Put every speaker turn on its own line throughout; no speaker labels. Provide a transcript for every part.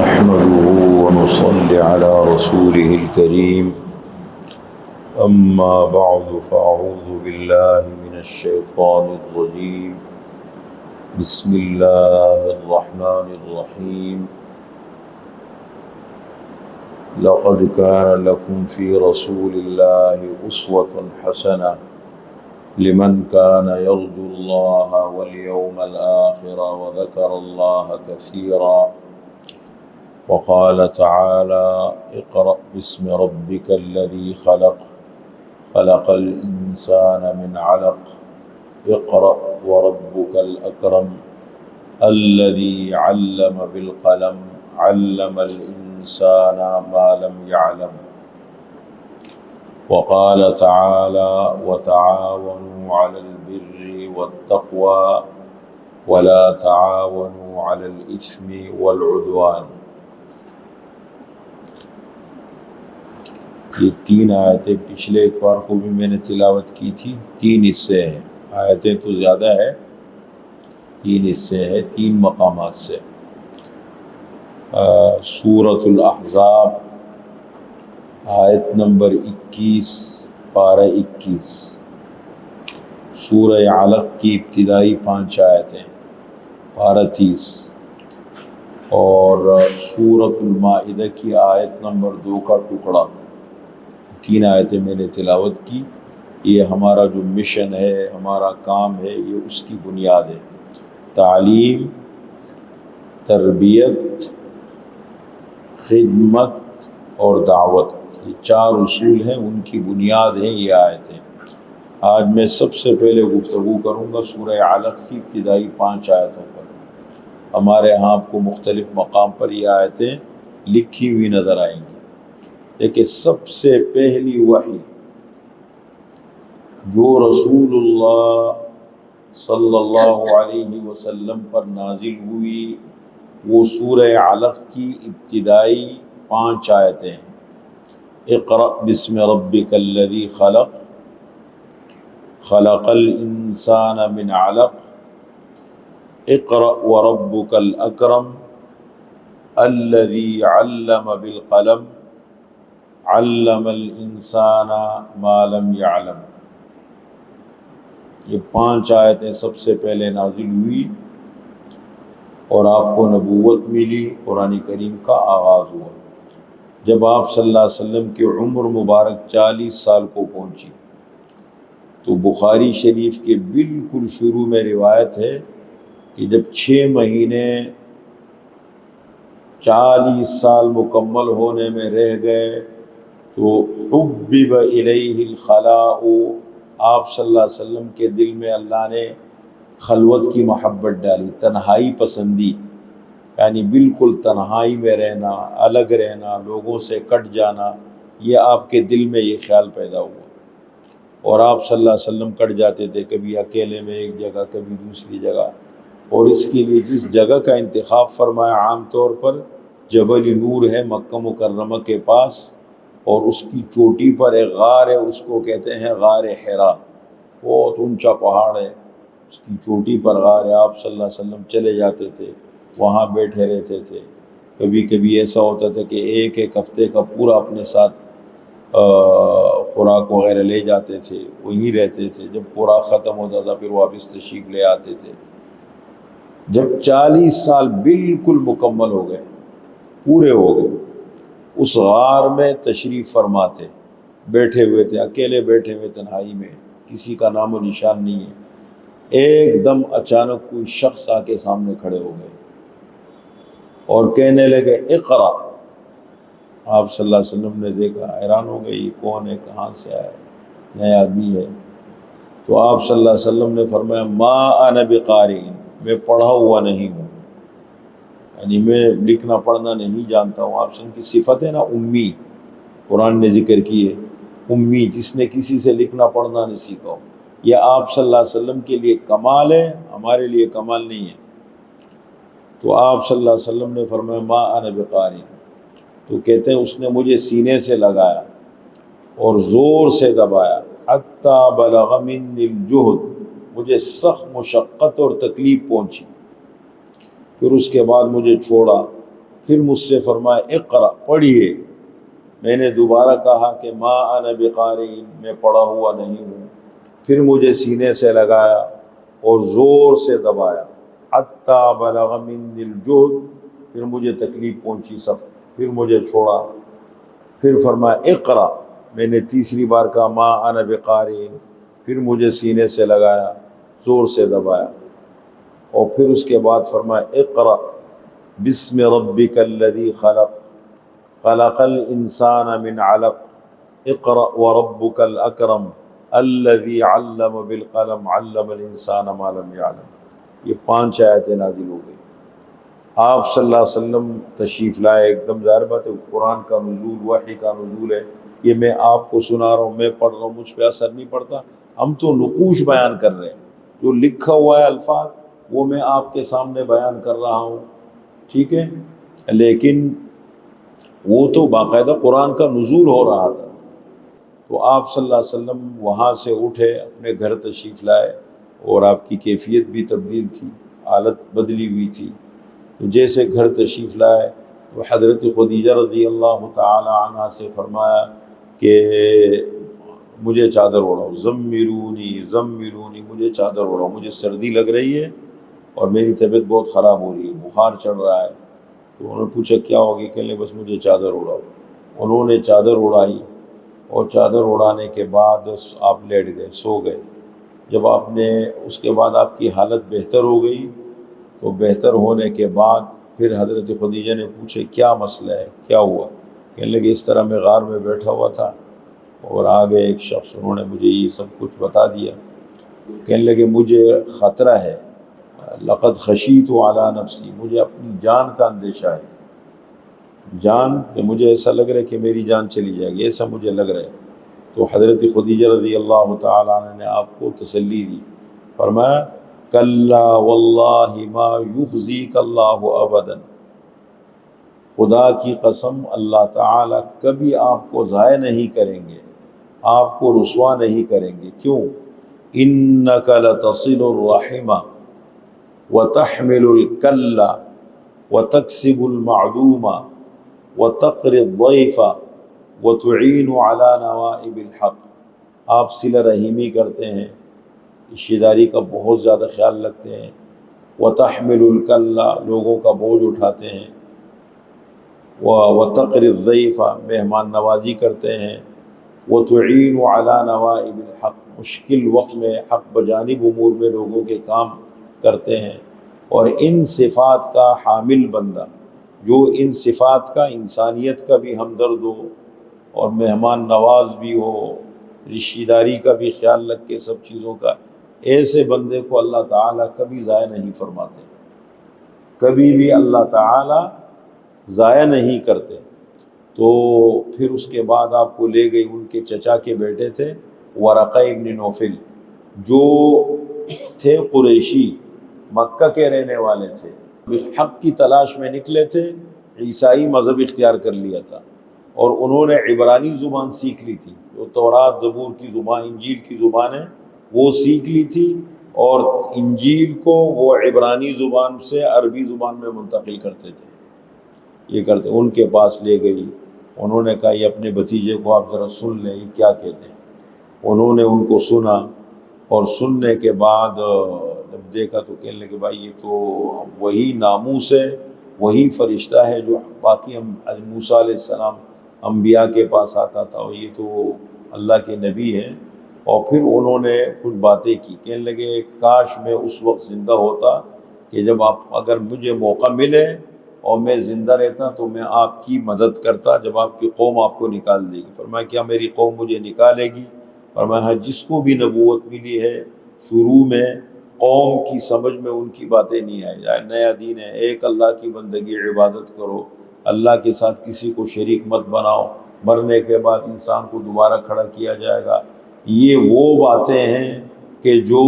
نحمده ونصلي على رسوله الكريم أما بعد فأعوذ بالله من الشيطان الرجيم بسم الله الرحمن الرحيم لقد كان لكم في رسول الله أسوة حسنة لمن كان يرجو الله واليوم الآخر وذكر الله كثيرا وقال تعالى اقرأ باسم ربك الذي خلق الإنسان من علق اقرأ وربك الأكرم الذي علم بالقلم علم الإنسان ما لم يعلم وقال تعالى وتعاونوا على البر والتقوى ولا تعاونوا على الإثم والعدوان. یہ تین آیتیں پچھلے اتوار کو بھی میں نے تلاوت کی تھی. تین حصے ہیں، آیتیں تو زیادہ ہے، تین حصے ہیں، تین مقامات سے. سورۃ الاحزاب آیت نمبر 21 پارہ 21. سورہ علق کی ابتدائی 5 آیتیں پارہ 30 اور سورۃ المائدہ کی آیت نمبر 2 کا ٹکڑا. تین آیتیں میں نے تلاوت کی. یہ ہمارا جو مشن ہے، ہمارا کام ہے، یہ اس کی بنیاد ہے. تعلیم، تربیت، خدمت اور دعوت، یہ 4 اصول ہیں، ان کی بنیاد ہیں یہ آیتیں. آج میں سب سے پہلے گفتگو کروں گا سورہ علق کی ابتدائی 5 آیتوں پر. ہمارے ہاں آپ کو مختلف مقام پر یہ آیتیں لکھی ہوئی نظر آئیں گی. لیکن سب سے پہلی وحی جو رسول اللہ صلی اللہ علیہ وسلم پر نازل ہوئی وہ سورہ علق کی ابتدائی 5 آیتیں ہیں. اقرأ بسم ربک الذی خلق الانسان من علق اقرأ وربک الاکرم الذی علم بالقلم علم الانسان ما لم يعلم. یہ 5 آیتیں سب سے پہلے نازل ہوئی اور آپ کو نبوت ملی، قرآن کریم کا آغاز ہوا. جب آپ صلی اللہ علیہ وسلم کی عمر مبارک 40 سال کو پہنچی تو بخاری شریف کے بالکل شروع میں روایت ہے کہ جب 6 مہینے 40 سال مکمل ہونے میں رہ گئے تو حبب الیہ الخلاء، آپ صلی اللہ علیہ وسلم کے دل میں اللہ نے خلوت کی محبت ڈالی، تنہائی پسندی، یعنی بالکل تنہائی میں رہنا، الگ رہنا، لوگوں سے کٹ جانا، یہ آپ کے دل میں یہ خیال پیدا ہوا. اور آپ صلی اللہ علیہ وسلم کٹ جاتے تھے، کبھی اکیلے میں ایک جگہ، کبھی دوسری جگہ. اور اس کے لیے جس جگہ کا انتخاب فرمایا عام طور پر جبل نور ہے مکہ مکرمہ کے پاس، اور اس کی چوٹی پر ایک غار ہے، اس کو کہتے ہیں غار حرا. بہت اونچا پہاڑ ہے، اس کی چوٹی پر غار ہے. آپ صلی اللہ علیہ وسلم چلے جاتے تھے، وہاں بیٹھے رہتے تھے. کبھی کبھی ایسا ہوتا تھا کہ ایک ہفتے کا پورا اپنے ساتھ خوراک وغیرہ لے جاتے تھے، وہیں رہتے تھے. جب خوراک ختم ہوتا تھا پھر واپس تشریف لے آتے تھے. جب 40 سال بالکل مکمل ہو گئے، پورے ہو گئے، اس غار میں تشریف فرما تھے، بیٹھے ہوئے تھے، اکیلے بیٹھے ہوئے تنہائی میں، کسی کا نام و نشان نہیں ہے. ایک دم اچانک کوئی شخص آ کے سامنے کھڑے ہو گئے اور کہنے لگے اقرا. آپ صلی اللہ علیہ وسلم نے دیکھا، حیران ہو گئے، یہ کون ہے، کہاں سے آیا ہے، نیا آدمی ہے. تو آپ صلی اللہ علیہ وسلم نے فرمایا ما انا بقارئ، میں پڑھا ہوا نہیں ہوں، یعنی میں لکھنا پڑھنا نہیں جانتا ہوں. آپ کی صفت ہے نا امی، قرآن نے ذکر کی ہے، امی، جس نے کسی سے لکھنا پڑھنا نہیں سیکھا ہو. یہ آپ صلی اللہ علیہ وسلم کے لیے کمال ہے، ہمارے لیے کمال نہیں ہے. تو آپ صلی اللہ علیہ وسلم نے فرمایا ما انا بقارئ. تو کہتے ہیں اس نے مجھے سینے سے لگایا اور زور سے دبایا، حتی بلغ منی الجہد، مجھے سخت مشقت اور تکلیف پہنچی. پھر اس کے بعد مجھے چھوڑا پھر مجھ سے فرمایا اقرا، پڑھیے۔ میں نے دوبارہ کہا کہ ما انا بقارئ، میں پڑھا ہوا نہیں ہوں۔ پھر مجھے سینے سے لگایا اور زور سے دبایا، حتی بلغ منی الجہد، پھر مجھے تکلیف پہنچی سخت، پھر مجھے چھوڑا۔ پھر فرمایا اقرا، میں نے تیسری بار کہا ما انا بقارئ، پھر مجھے سینے سے لگایا، زور سے دبایا، اور پھر اس کے بعد فرمایا اقرا بسم ربک الذی خلق، خلق الانسان من علق، اقرأ وربک الاکرم الذی علم بالقلم، علم الانسان ما لم یعلم۔ یہ 5 آیتیں نازل ہو گئی۔ آپ صلی اللہ علیہ وسلم تشریف لائے، ایک دم ظاہر بات ہے قرآن کا نزول، وحی کا نزول ہے، یہ میں آپ کو سنا رہا ہوں، میں پڑھ رہا ہوں، مجھ پہ اثر نہیں پڑتا۔ ہم تو نقوش بیان کر رہے ہیں، جو لکھا ہوا ہے الفاظ وہ میں آپ کے سامنے بیان کر رہا ہوں، ٹھیک ہے، لیکن وہ تو باقاعدہ قرآن کا نزول ہو رہا تھا۔ تو آپ صلی اللہ علیہ وسلم وہاں سے اٹھے، اپنے گھر تشریف لائے، اور آپ کی کیفیت بھی تبدیل تھی، حالت بدلی ہوئی تھی۔ تو جیسے گھر تشریف لائے تو حضرت خدیجہ رضی اللہ تعالی عنہا سے فرمایا کہ مجھے چادر اوڑھاؤ، زملونی زملونی، مجھے چادر اوڑھاؤ، مجھے سردی لگ رہی ہے اور میری طبیعت بہت خراب ہو رہی ہے، بخار چڑھ رہا ہے۔ تو انہوں نے پوچھا کیا ہو گیا؟ کہنے بس مجھے چادر اڑاؤ۔ انہوں نے چادر اڑائی، اور چادر اڑانے کے بعد آپ لیٹ گئے، سو گئے۔ جب آپ نے اس کے بعد آپ کی حالت بہتر ہو گئی، تو بہتر ہونے کے بعد پھر حضرت خدیجہ نے پوچھے کیا مسئلہ ہے، کیا ہوا؟ کہنے لگے اس طرح میں غار میں بیٹھا ہوا تھا اور آگے ایک شخص، انہوں نے مجھے یہ سب کچھ بتا دیا۔ کہنے لگے مجھے خطرہ ہے، لقد خشیت علی نفسی، مجھے اپنی جان کا اندیشہ ہے، جان کہ مجھے ایسا لگ رہا ہے کہ میری جان چلی جائے گی، ایسا مجھے لگ رہا ہے۔ تو حضرت خدیجہ رضی اللہ تعالیٰ عنہ نے آپ کو تسلی دی، فرمایا کلا واللہ ما یخزیک اللہ ابدا، خدا کی قسم اللہ تعالیٰ کبھی آپ کو ضائع نہیں کریں گے، آپ کو رسوا نہیں کریں گے۔ کیوں؟ انک لتصل الرحم وتحمل الکل وتکسب المعدوم وتقری الضیف وتعین علی نوائب الحق، آپ صلہ رحیمی کرتے ہیں، رشتہ داری کا بہت زیادہ خیال رکھتے ہیں، وتحمل الکل، لوگوں کا بوجھ اٹھاتے ہیں، وتقری الضیف، مہمان نوازی کرتے ہیں، وتعین علی نوائب الحق، مشکل وقت میں حق بجانب امور میں لوگوں کے کام کرتے ہیں۔ اور ان صفات کا حامل بندہ، جو ان صفات کا، انسانیت کا بھی ہمدرد ہو اور مہمان نواز بھی ہو، رشتہ داری کا بھی خیال رکھ کے سب چیزوں کا، ایسے بندے کو اللہ تعالیٰ کبھی ضائع نہیں فرماتے، کبھی بھی اللہ تعالیٰ ضائع نہیں کرتے۔ تو پھر اس کے بعد آپ کو لے گئی، ان کے چچا کے بیٹے تھے ورقہ ابن نوفل، جو تھے قریشی، مکہ کے رہنے والے تھے، حق کی تلاش میں نکلے تھے، عیسائی مذہب اختیار کر لیا تھا، اور انہوں نے عبرانی زبان سیکھ لی تھی، جو تورات زبور کی زبان، انجیل کی زبان ہے وہ سیکھ لی تھی، اور انجیل کو وہ عبرانی زبان سے عربی زبان میں منتقل کرتے تھے۔ یہ کرتے، ان کے پاس لے گئی، انہوں نے کہا یہ اپنے بھتیجے کو آپ ذرا سن لیں، یہ کیا کہتے ہیں۔ انہوں نے ان کو سنا، اور سننے کے بعد جب دیکھا تو کہنے لگے بھائی یہ تو وہی ناموس ہے، وہی فرشتہ ہے جو باقی موسیٰ علیہ السلام انبیاء کے پاس آتا تھا، اور یہ تو اللہ کے نبی ہیں۔ اور پھر انہوں نے کچھ باتیں کی، کہنے لگے کاش میں اس وقت زندہ ہوتا کہ جب اگر مجھے موقع ملے اور میں زندہ رہتا تو میں آپ کی مدد کرتا جب آپ کی قوم آپ کو نکال دے گی۔ فرمایا کیا میری قوم مجھے نکالے گی؟ فرمایا ہاں، جس کو بھی نبوت ملی ہے شروع میں قوم کی سمجھ میں ان کی باتیں نہیں آئی، نیا دین ہے، ایک اللہ کی بندگی، عبادت کرو، اللہ کے ساتھ کسی کو شریک مت بناؤ، مرنے کے بعد انسان کو دوبارہ کھڑا کیا جائے گا۔ یہ وہ باتیں ہیں کہ جو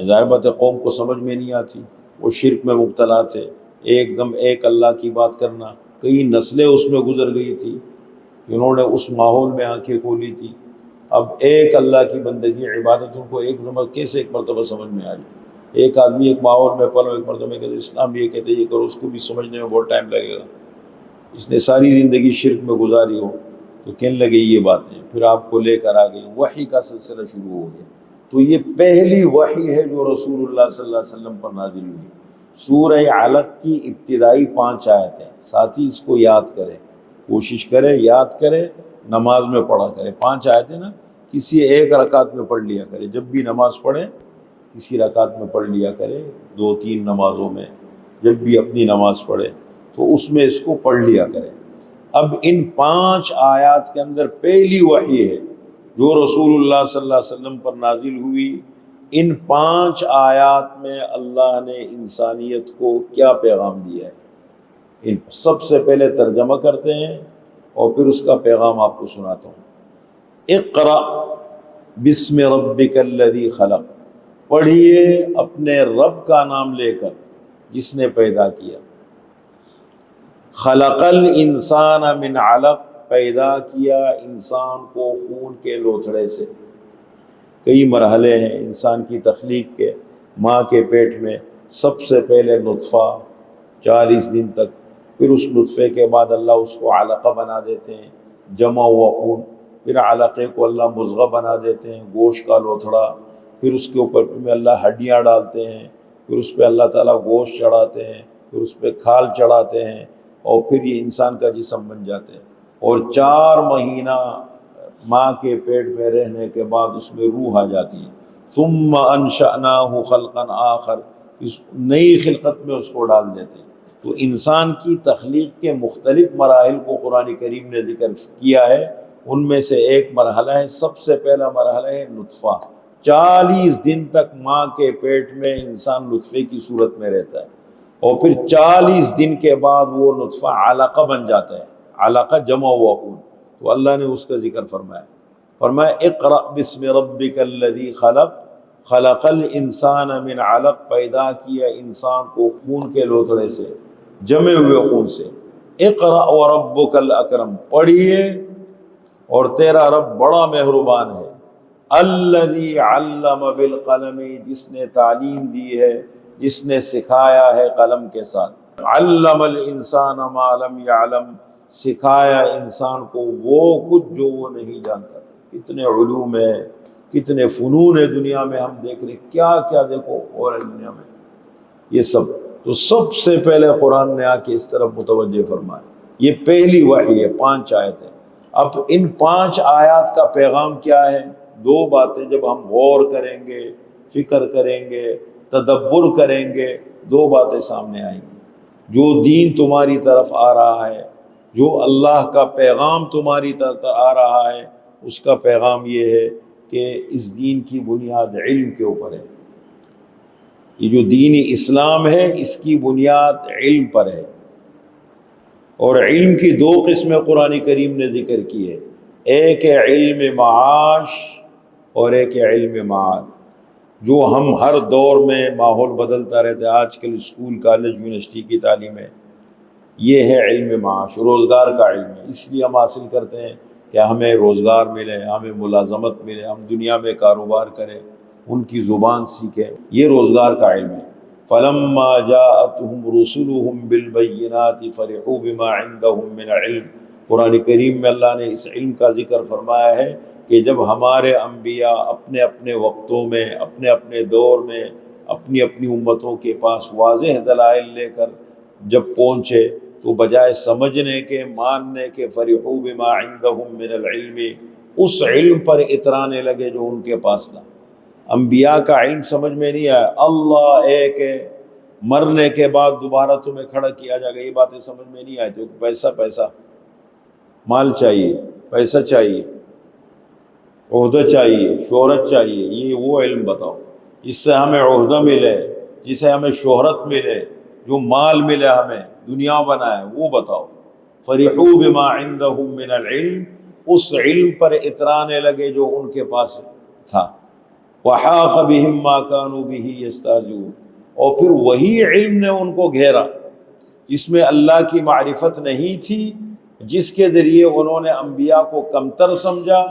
ظاہر بات ہے قوم کو سمجھ میں نہیں آتی، وہ شرک میں مبتلا تھے، ایک دم ایک اللہ کی بات کرنا، کئی نسلیں اس میں گزر گئی تھی، انہوں نے اس ماحول میں آنکھیں کھولی تھی۔ اب ایک اللہ کی بندگی، عبادت ان کو ایک مرتبہ سمجھ میں آ جائے۔ ایک آدمی ایک ماحول میں پلو، ایک مرتبہ کہتے اسلام یہ کہتے یہ کرو، اس کو بھی سمجھنے میں بہت ٹائم لگے گا، اس نے ساری زندگی شرک میں گزاری ہو تو کہنے لگے یہ باتیں، پھر آپ کو لے کر آ گئی، وحی کا سلسلہ شروع ہو گیا۔ تو یہ پہلی وحی ہے جو رسول اللہ صلی اللہ علیہ وسلم پر نازل ہوئی۔ سورہ علق کی ابتدائی 5 آیتیں، ساتھی اس کو یاد کرے، کوشش کرے یاد کرے، نماز میں پڑھا کرے۔ 5 آیتیں نا کسی ایک رکعت میں پڑھ لیا کرے، جب بھی نماز پڑھے کسی رکعت میں پڑھ لیا کرے، 2-3 نمازوں میں جب بھی اپنی نماز پڑھے تو اس میں اس کو پڑھ لیا کرے۔ اب ان 5 آیات کے اندر پہلی وحی ہے جو رسول اللہ صلی اللہ علیہ وسلم پر نازل ہوئی۔ ان 5 آیات میں اللہ نے انسانیت کو کیا پیغام دیا ہے، ان سب سے پہلے ترجمہ کرتے ہیں اور پھر اس کا پیغام آپ کو سناتا ہوں۔ اقرأ بسم ربک الذی خلق، پڑھیے اپنے رب کا نام لے کر جس نے پیدا کیا۔ خلق الانسان من علق، پیدا کیا انسان کو خون کے لوتھڑے سے۔ کئی مرحلے ہیں انسان کی تخلیق کے، ماں کے پیٹ میں سب سے پہلے نطفہ 40 دن تک، پھر اس نطفے کے بعد اللہ اس کو علقہ بنا دیتے ہیں، جمع ہوا خون، پھر علقے کو اللہ مضغہ بنا دیتے ہیں، گوشت کا لوتھڑا، پھر اس کے اوپر میں اللہ ہڈیاں ڈالتے ہیں، پھر اس پہ اللہ تعالیٰ گوشت چڑھاتے ہیں، پھر اس پہ کھال چڑھاتے ہیں، اور پھر یہ انسان کا جسم بن جاتے ہیں۔ اور 4 مہینہ ماں کے پیٹ میں رہنے کے بعد اس میں روح آ جاتی ہے۔ ثم انشأناہ خلقا آخر، اس نئی خلقت میں اس کو ڈال دیتے ہیں۔ تو انسان کی تخلیق کے مختلف مراحل کو قرآن کریم نے ذکر کیا ہے، ان میں سے ایک مرحلہ ہے، سب سے پہلا مرحلہ ہے نطفہ۔ 40 دن تک ماں کے پیٹ میں انسان نطفے کی صورت میں رہتا ہے، اور پھر 40 دن کے بعد وہ نطفہ علقہ بن جاتا ہے، علقہ جمع ہوا خون۔ تو اللہ نے اس کا ذکر فرمایا اقرأ بسم ربک الذی خلق، خلق الانسان من علق، پیدا کیا انسان کو خون کے لوتھڑے سے، جمے ہوئے خون سے۔ اقرأ وربک الاکرم، پڑھیے اور تیرا رب بڑا مہربان ہے۔ الذی علم بالقلم، جس نے تعلیم دی ہے، جس نے سکھایا ہے قلم کے ساتھ۔ علم الانسان ما لم یعلم، سکھایا انسان کو وہ کچھ جو وہ نہیں جانتا تھا۔ کتنے علوم ہیں، کتنے فنون ہے دنیا میں، ہم دیکھ رہے کیا کیا دیکھو اور دنیا میں یہ سب۔ تو سب سے پہلے قرآن نے آ کے اس طرف متوجہ فرمایا، یہ پہلی وحی ہے، 5 آیتیں۔ اب ان 5 آیات کا پیغام کیا ہے؟ 2 باتیں جب ہم غور کریں گے، فکر کریں گے، تدبر کریں گے، 2 باتیں سامنے آئیں گی۔ جو دین تمہاری طرف آ رہا ہے، جو اللہ کا پیغام تمہاری طرف آ رہا ہے، اس کا پیغام یہ ہے کہ اس دین کی بنیاد علم کے اوپر ہے۔ یہ جو دین اسلام ہے اس کی بنیاد علم پر ہے، اور علم کی 2 قسمیں قرآن کریم نے ذکر کی ہے، ایک ہے علم معاش اور ایک ہے علم معاد۔ جو ہم ہر دور میں ماحول بدلتا رہتا ہے، آج کل اسکول کالج یونیورسٹی کی تعلیم ہے، یہ ہے علم معاش، روزگار کا علم ہے۔ اس لیے ہم حاصل کرتے ہیں کہ ہمیں روزگار ملے، ہمیں ملازمت ملے، ہم دنیا میں کاروبار کریں، ان کی زبان سیکھیں، یہ روزگار کا علم ہے۔ فَلَمَّا جَاءَتْهُمْ رُسُلُهُمْ بِالْبَيِّنَاتِ فَرِحُوا بِمَا عِندَهُمْ مِنَ الْعِلْمِ، قرآن کریم میں اللہ نے اس علم کا ذکر فرمایا ہے کہ جب ہمارے انبیاء اپنے اپنے وقتوں میں، اپنے اپنے دور میں، اپنی اپنی امتوں کے پاس واضح دلائل لے کر جب پہنچے تو بجائے سمجھنے کے، ماننے کے، فرحوا بما عندهم من العلم، اس علم پر اترانے لگے جو ان کے پاس تھا۔ انبیاء کا علم سمجھ میں نہیں آیا، اللہ ایک ہے، مرنے کے بعد دوبارہ تمہیں کھڑا کیا جائے گا، یہ باتیں سمجھ میں نہیں آئی تو پیسہ پیسہ، مال چاہیے، پیسہ چاہیے، عہدہ چاہیے، شہرت چاہیے، یہ وہ علم بتاؤ جس سے ہمیں عہدہ ملے، جسے ہمیں شہرت ملے، جو مال ملے ہمیں، دنیا بنائے، وہ بتاؤ۔ فرحوا بما عندهم من العلم، اس علم پر اترانے لگے جو ان کے پاس تھا۔ وحاق بهم ما كانوا به يستهزئون، اور پھر وہی علم نے ان کو گھیرا جس میں اللہ کی معرفت نہیں تھی، جس کے ذریعے انہوں نے انبیاء کو کمتر سمجھا،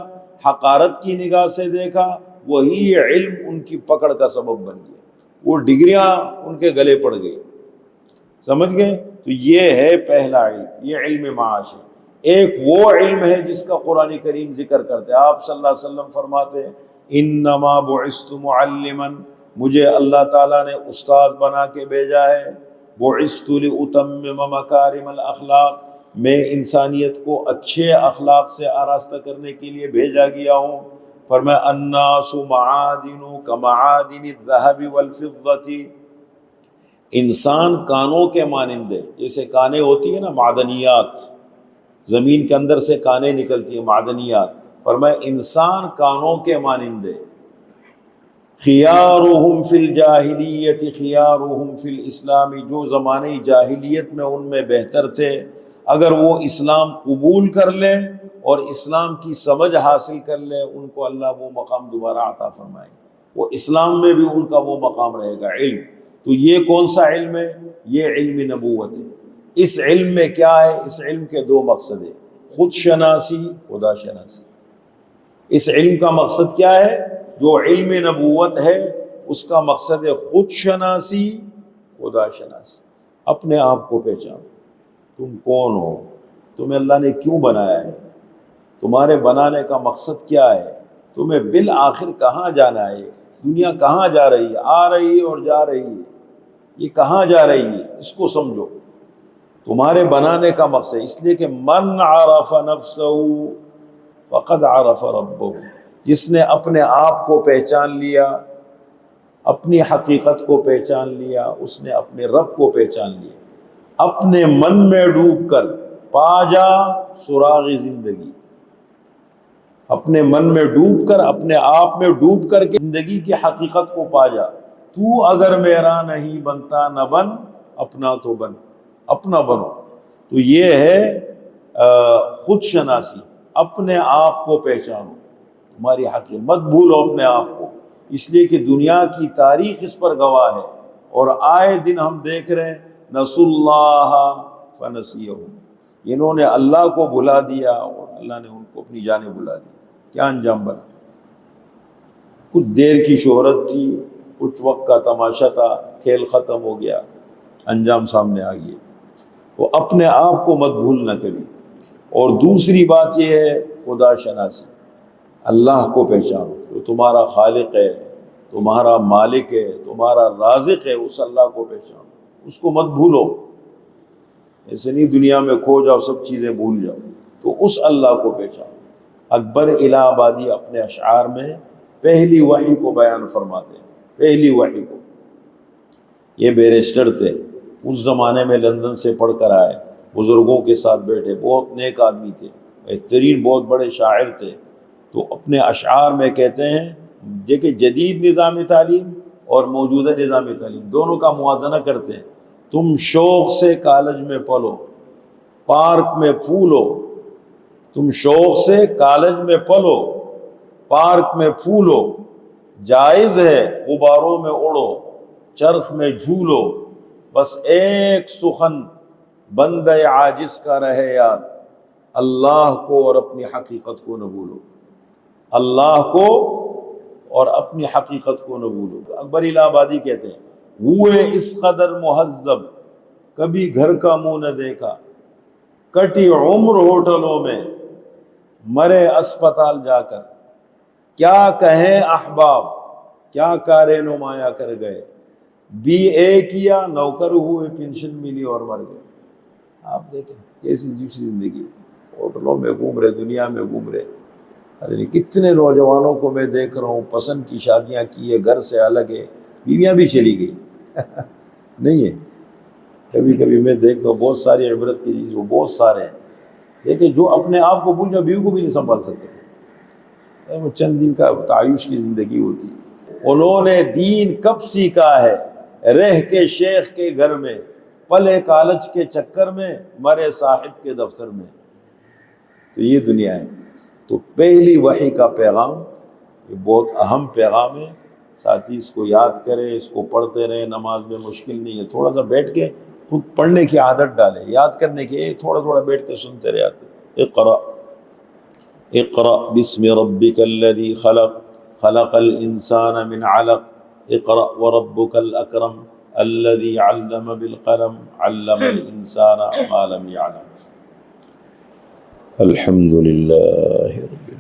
حقارت کی نگاہ سے دیکھا، وہی علم ان کی پکڑ کا سبب بن گیا۔ وہ ڈگریاں ان کے گلے پڑ گئی. سمجھ گئے؟ تو یہ ہے پہلا علم، یہ علم معاش ہے. ایک وہ علم ہے جس کا قرآن کریم ذکر کرتے ہیں. آپ صلی اللہ علیہ وسلم فرماتے ہیں انما بعثت معلما، مجھے اللہ تعالیٰ نے استاد بنا کے بھیجا ہے. بعثت لاتمم مکارم الاخلاق، میں انسانیت کو اچھے اخلاق سے آراستہ کرنے کے لیے بھیجا گیا ہوں. فرمایا الناس معادن کمعادن الذهب والفضة، انسان کانوں کے مانند ہے. جیسے کانیں ہوتی ہیں نا معدنیات، زمین کے اندر سے کانیں نکلتی ہیں معدنیات. فرمایا انسان کانوں کے مانند ہے. خیارہم فی الجاہلیت خیارہم فی الاسلام، جو زمانے جاہلیت میں ان میں بہتر تھے، اگر وہ اسلام قبول کر لیں اور اسلام کی سمجھ حاصل کر لیں، ان کو اللہ وہ مقام دوبارہ عطا فرمائے. وہ اسلام میں بھی ان کا وہ مقام رہے گا. علم تو یہ کون سا علم ہے؟ یہ علم نبوت ہے. اس علم میں کیا ہے؟ اس علم کے دو مقصد ہیں، خود شناسی، خدا شناسی. اس علم کا مقصد کیا ہے؟ جو علم نبوت ہے اس کا مقصد ہے خود شناسی، خدا شناسی. اپنے آپ کو پہچانو، تم کون ہو، تمہیں اللہ نے کیوں بنایا ہے، تمہارے بنانے کا مقصد کیا ہے، تمہیں بالآخر کہاں جانا ہے. دنیا کہاں جا رہی ہے، آ رہی ہے اور جا رہی ہے، یہ کہاں جا رہی ہے، اس کو سمجھو. تمہارے بنانے کا مقصد، اس لیے کہ من عرف نفسہ فقد عرف ربہ، جس نے اپنے آپ کو پہچان لیا، اپنی حقیقت کو پہچان لیا، اس نے اپنے رب کو پہچان لیا. اپنے من میں ڈوب کر پا جا سراغ زندگی. اپنے من میں ڈوب کر، اپنے آپ میں ڈوب کر کے زندگی کی حقیقت کو پا جا. تو اگر میرا نہیں بنتا نہ بن، اپنا تو بن، اپنا بنو. تو یہ ہے خود شناسی. اپنے آپ کو پہچانو، تمہاری حقیقت مت بھولو اپنے آپ کو، اس لیے کہ دنیا کی تاریخ اس پر گواہ ہے. اور آئے دن ہم دیکھ رہے ہیں نسوا اللہ فنسیہم، انہوں نے اللہ کو بھلا دیا اور اللہ نے ان کو اپنی جانب بھلا دی. کیا انجام بنا؟ کچھ دیر کی شہرت تھی، کچھ وقت کا تماشا تھا، کھیل ختم ہو گیا، انجام سامنے آ گیا. وہ اپنے آپ کو مت بھولنا کبھی. اور دوسری بات یہ ہے خدا شناسی، اللہ کو پہچانو. جو تمہارا خالق ہے، تمہارا مالک ہے، تمہارا رازق ہے، اس اللہ کو پہچانو، اس کو مت بھولو. ایسے نہیں دنیا میں کھو جاؤ، سب چیزیں بھول جاؤ. تو اس اللہ کو پہچانو. اکبر الہ آبادی اپنے اشعار میں پہلی وحی کو بیان فرماتے ہیں. پہلی وحی کو، یہ بیرسٹر تھے، اس زمانے میں لندن سے پڑھ کر آئے، بزرگوں کے ساتھ بیٹھے، بہت نیک آدمی تھے، بہترین بہت بڑے شاعر تھے. تو اپنے اشعار میں کہتے ہیں دیکھیں جدید نظام تعلیم اور موجودہ نظام تعلیم دونوں کا موازنہ کرتے ہیں. تم شوق سے کالج میں پڑھو، پارک میں پھول ہو. تم شوق سے کالج میں پلو، پارک میں پھولو، جائز ہے غباروں میں اڑو، چرخ میں جھولو. بس ایک سخن بندہ عاجز کا رہے یاد، اللہ کو اور اپنی حقیقت کو نہ بھولو. اللہ کو اور اپنی حقیقت کو نہ بھولو. اکبر الہ آبادی کہتے ہیں ہوئے اس قدر مہذب کبھی گھر کا منہ نہ دیکھا، کٹی عمر ہوٹلوں میں مرے اسپتال جا کر. کیا کہیں احباب، کیا کارے نمایاں کر گئے، بی اے کیا نوکر ہوئے، پینشن ملی اور مر گئے. آپ دیکھیں کیسی عجیب سی زندگی، ہوٹلوں میں گھوم رہے، دنیا میں گھوم رہے. کتنے نوجوانوں کو میں دیکھ رہا ہوں پسند کی شادیاں کی ہے، گھر سے الگ ہے، بیویاں بھی چلی گئی. نہیں ہے؟ کبھی کبھی میں دیکھتا ہوں بہت ساری عبرت کی چیز، وہ بہت سارے ہیں لیکن جو اپنے آپ کو بھول جائے، بیوی کو بھی نہیں سنبھال سکتے. وہ چند دن کا تعیش کی زندگی ہوتی ہے. انہوں نے دین کب سیکھا ہے، رہ کے شیخ کے گھر میں، پلے کالج کے چکر میں، مرے صاحب کے دفتر میں. تو یہ دنیا ہے. تو پہلی وحی کا پیغام یہ بہت اہم پیغام ہے. ساتھی اس کو یاد کرے، اس کو پڑھتے رہے. نماز میں مشکل نہیں ہے، تھوڑا سا بیٹھ کے خود پڑھنے کی عادت ڈالے، یاد کرنے کی، تھوڑا تھوڑا بیٹھ کے سنتے رہے. اقرأ اقرأ بسم ربک الذی خلق خلق الانسان من علق اقرأ وربك الأكرم الذي علم بالقلم علم الإنسان ما لم يعلم. الحمد للہ رب